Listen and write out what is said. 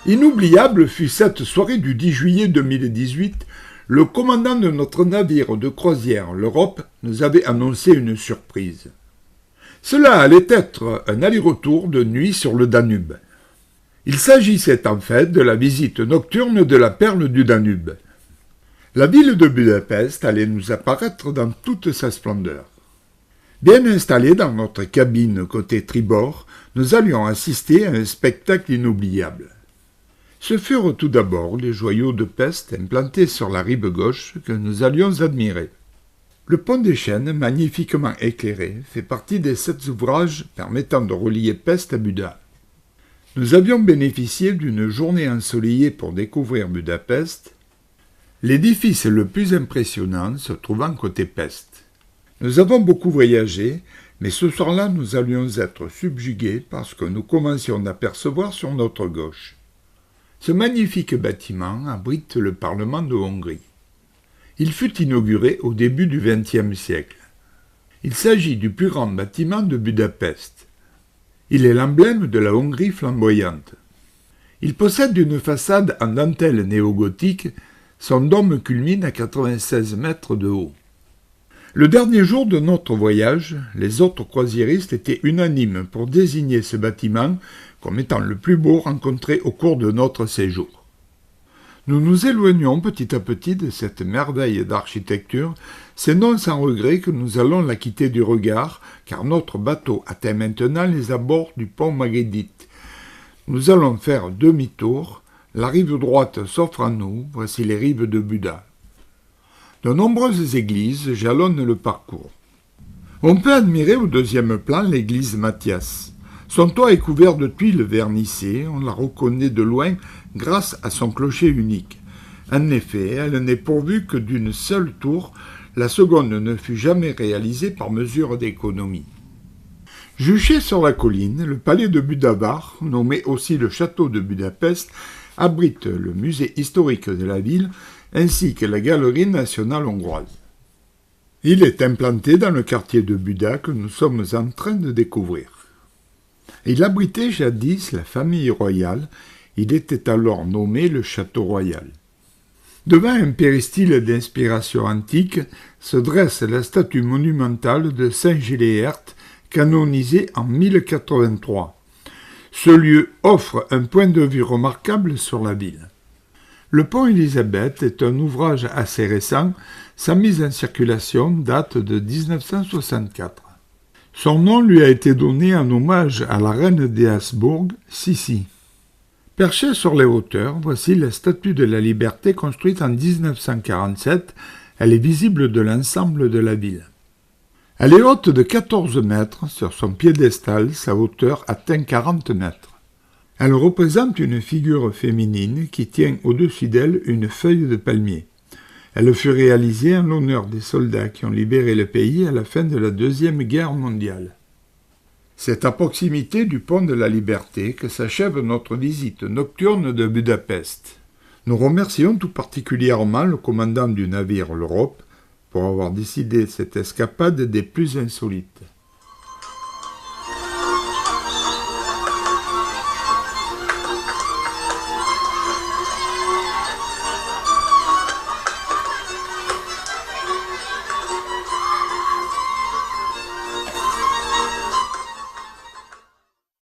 Inoubliable fut cette soirée du 10 juillet 2018. Le commandant de notre navire de croisière, l'Europe, nous avait annoncé une surprise. Cela allait être un aller-retour de nuit sur le Danube. Il s'agissait en fait de la visite nocturne de la perle du Danube. La ville de Budapest allait nous apparaître dans toute sa splendeur. Bien installés dans notre cabine côté tribord, nous allions assister à un spectacle inoubliable. Ce furent tout d'abord les joyaux de Pest implantés sur la rive gauche que nous allions admirer. Le pont des Chênes, magnifiquement éclairé, fait partie des 7 ouvrages permettant de relier Pest à Buda. Nous avions bénéficié d'une journée ensoleillée pour découvrir Budapest, l'édifice le plus impressionnant se trouvant côté Pest. Nous avons beaucoup voyagé, mais ce soir-là nous allions être subjugués par ce que nous commencions d'apercevoir sur notre gauche. Ce magnifique bâtiment abrite le Parlement de Hongrie. Il fut inauguré au début du XXe siècle. Il s'agit du plus grand bâtiment de Budapest. Il est l'emblème de la Hongrie flamboyante. Il possède une façade en dentelle néogothique, son dôme culmine à 96 mètres de haut. Le dernier jour de notre voyage, les autres croisiéristes étaient unanimes pour désigner ce bâtiment comme étant le plus beau rencontré au cours de notre séjour. Nous nous éloignons petit à petit de cette merveille d'architecture, c'est non sans regret que nous allons la quitter du regard, car notre bateau atteint maintenant les abords du pont Magedit. Nous allons faire demi-tour, la rive droite s'offre à nous, voici les rives de Buda. De nombreuses églises jalonnent le parcours. On peut admirer au deuxième plan l'église Matthias. Son toit est couvert de tuiles vernissées, on la reconnaît de loin grâce à son clocher unique. En effet, elle n'est pourvue que d'une seule tour, la seconde ne fut jamais réalisée par mesure d'économie. Juché sur la colline, le palais de Budavar, nommé aussi le château de Budapest, abrite le musée historique de la ville ainsi que la galerie nationale hongroise. Il est implanté dans le quartier de Buda que nous sommes en train de découvrir. Il abritait jadis la famille royale, il était alors nommé le Château Royal. Devant un péristyle d'inspiration antique se dresse la statue monumentale de Saint Géléert, canonisé en 1083. Ce lieu offre un point de vue remarquable sur la ville. Le pont Élisabeth est un ouvrage assez récent, sa mise en circulation date de 1964. Son nom lui a été donné en hommage à la reine des Habsbourg, Sissi. Perchée sur les hauteurs, voici la statue de la Liberté construite en 1947, elle est visible de l'ensemble de la ville. Elle est haute de 14 mètres, sur son piédestal, sa hauteur atteint 40 mètres. Elle représente une figure féminine qui tient au-dessus d'elle une feuille de palmier. Elle fut réalisée en l'honneur des soldats qui ont libéré le pays à la fin de la Deuxième Guerre mondiale. C'est à proximité du pont de la Liberté que s'achève notre visite nocturne de Budapest. Nous remercions tout particulièrement le commandant du navire l'Europe pour avoir décidé cette escapade des plus insolites.